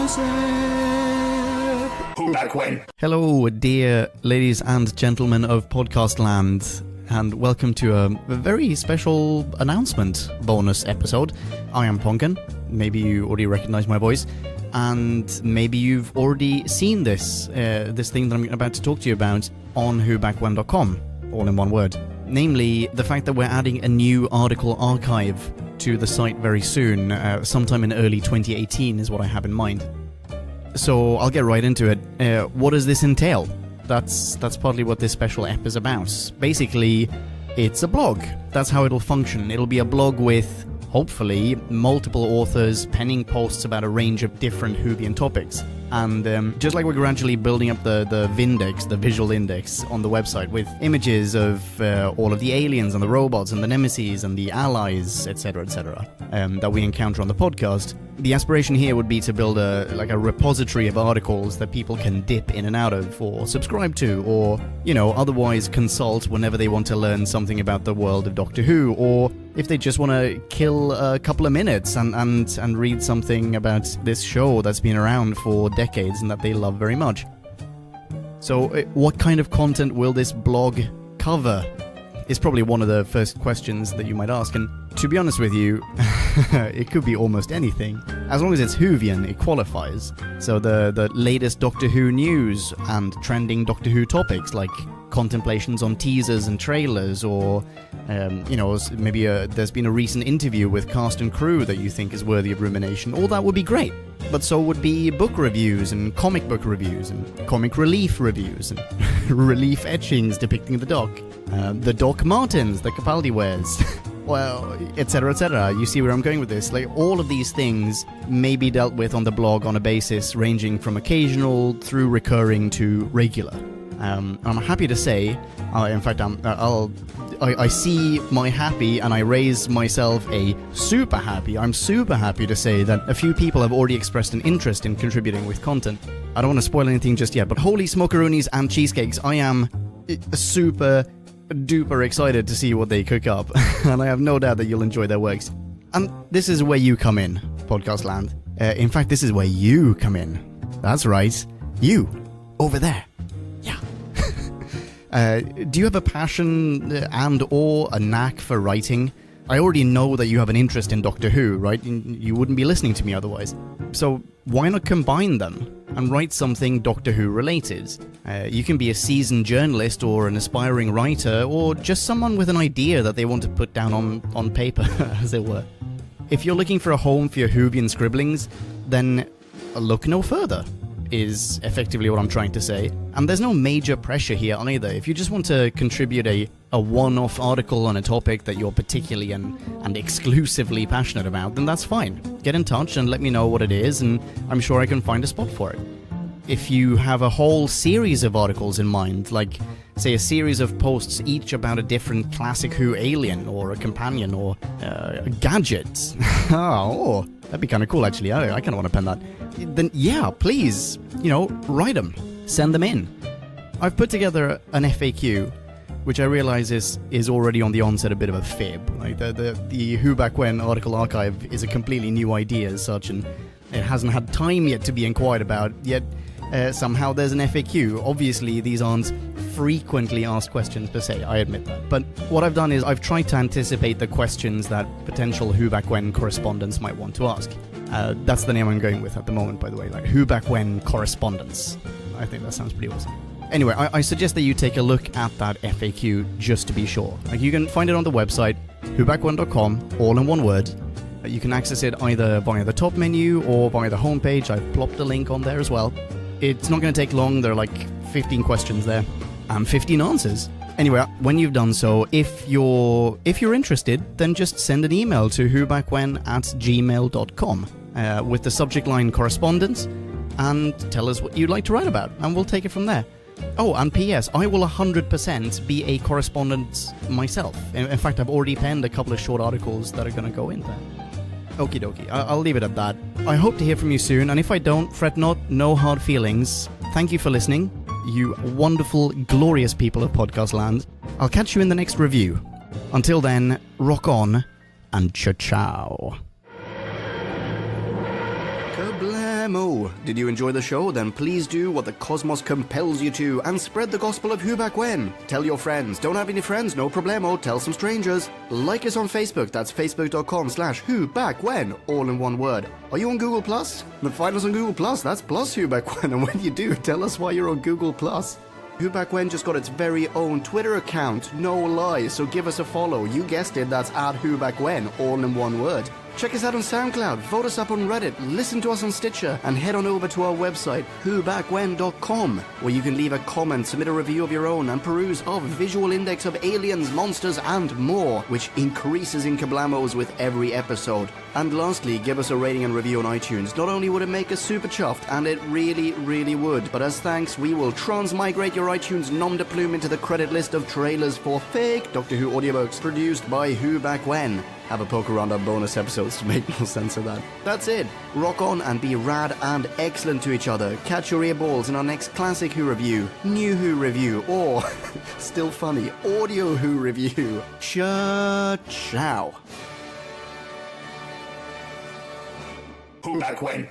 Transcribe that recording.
gossip. Who back when? Hello, dear ladies and gentlemen of podcast land, and welcome to a very special announcement bonus episode. I am Ponken. Maybe you already recognize my voice, and maybe you've already seen this thing that I'm about to talk to you about on whobackwhen.com, all in one word. Namely, the fact that we're adding a new article archive to the site very soon, sometime in early 2018 is what I have in mind. So I'll get right into it. What does this entail? That's partly what this special ep is about. Basically, it's a blog. That's how it'll function. It'll be a blog with, hopefully, multiple authors penning posts about a range of different Whovian topics. And just like we're gradually building up the Vindex, the visual index on the website with images of all of the aliens and the robots and the nemeses and the allies, etc., that we encounter on the podcast, the aspiration here would be to build a repository of articles that people can dip in and out of, or subscribe to, or, otherwise consult whenever they want to learn something about the world of Doctor Who, or if they just want to kill a couple of minutes and read something about this show that's been around for decades and that they love very much. So, what kind of content will this blog cover? Is probably one of the first questions that you might ask, and to be honest with you, it could be almost anything. As long as it's Whovian, it qualifies. So the latest Doctor Who news and trending Doctor Who topics, like contemplations on teasers and trailers, or maybe there's been a recent interview with cast and crew that you think is worthy of rumination, all that would be great. But so would be book reviews and comic book reviews and comic relief reviews and relief etchings depicting the Doc. The Doc Martens that Capaldi wears. Well, etc., etc. You see where I'm going with this. Like, all of these things may be dealt with on the blog on a basis ranging from occasional through recurring to regular. I'm happy to say, in fact, I see my happy and I raise myself a super happy. I'm super happy to say that a few people have already expressed an interest in contributing with content. I don't want to spoil anything just yet, but holy smokeroonies and cheesecakes, I am super duper excited to see what they cook up, and I have no doubt that you'll enjoy their works. And this is where you come in, podcast land. In fact, this is where you come in. That's right, you, over there. Yeah. Do you have a passion and or a knack for writing? I already know that you have an interest in Doctor Who, right? You wouldn't be listening to me otherwise. So why not combine them and write something Doctor Who related? You can be a seasoned journalist or an aspiring writer, or just someone with an idea that they want to put down on paper, as it were. If you're looking for a home for your Whovian scribblings, then look no further, is effectively what I'm trying to say. And there's no major pressure here either. If you just want to contribute a one-off article on a topic that you're particularly and exclusively passionate about, then that's fine. Get in touch and let me know what it is, and I'm sure I can find a spot for it. If you have a whole series of articles in mind, like, say, a series of posts each about a different classic Who alien, or a companion, or a gadget, oh, that'd be kind of cool, actually. I kind of want to pen that. Then, yeah, please, write them. Send them in. I've put together an FAQ, which I realize is already on the onset a bit of a fib. Like, the Who Back When article archive is a completely new idea as such, and it hasn't had time yet to be inquired about, yet somehow there's an FAQ. Obviously, these aren't frequently asked questions per se, I admit that. But what I've done is I've tried to anticipate the questions that potential Who Back When correspondents might want to ask. That's the name I'm going with at the moment, by the way, like Who Back When correspondence. I think that sounds pretty awesome. Anyway, I suggest that you take a look at that FAQ just to be sure. Like, you can find it on the website, whobackwhen.com, all in one word. You can access it either via the top menu or via the homepage. I've plopped a link on there as well. It's not going to take long. There are like 15 questions there and 15 answers. Anyway, when you've done so, if you're interested, then just send an email to whobackwhen@gmail.com with the subject line correspondence, and tell us what you'd like to write about, and we'll take it from there. Oh, and P.S., I will 100% be a correspondent myself. In fact, I've already penned a couple of short articles that are going to go in there. Okie dokie, I'll leave it at that. I hope to hear from you soon, and if I don't, fret not, no hard feelings. Thank you for listening, you wonderful, glorious people of podcast land. I'll catch you in the next review. Until then, rock on, and ciao-ciao. Kablamo! Did you enjoy the show? Then please do what the cosmos compels you to and spread the gospel of Who Back When. Tell your friends. Don't have any friends? No problemo. Tell some strangers. Like us on Facebook. That's facebook.com/Who Back When, all in one word. Are you on Google Plus? Then find us on Google Plus. That's plus Who Back When. And when you do, tell us why you're on Google Plus. Who Back When just got its very own Twitter account, no lie, so give us a follow. You guessed it, that's @WhoBackWhen, all in one word. Check us out on SoundCloud, vote us up on Reddit, listen to us on Stitcher, and head on over to our website, whobackwhen.com, where you can leave a comment, submit a review of your own, and peruse our visual index of aliens, monsters, and more, which increases in kablamos with every episode. And lastly, give us a rating and review on iTunes. Not only would it make us super chuffed, and it really, really would, but as thanks, we will transmigrate your iTunes nom de plume into the credit list of trailers for fake Doctor Who audiobooks produced by Who Back When. Have a poke around our bonus episodes to make more sense of that. That's it. Rock on and be rad and excellent to each other. Catch your earballs in our next classic Who review, new Who review, or, still funny, audio Who review. Ciao. Who Back When?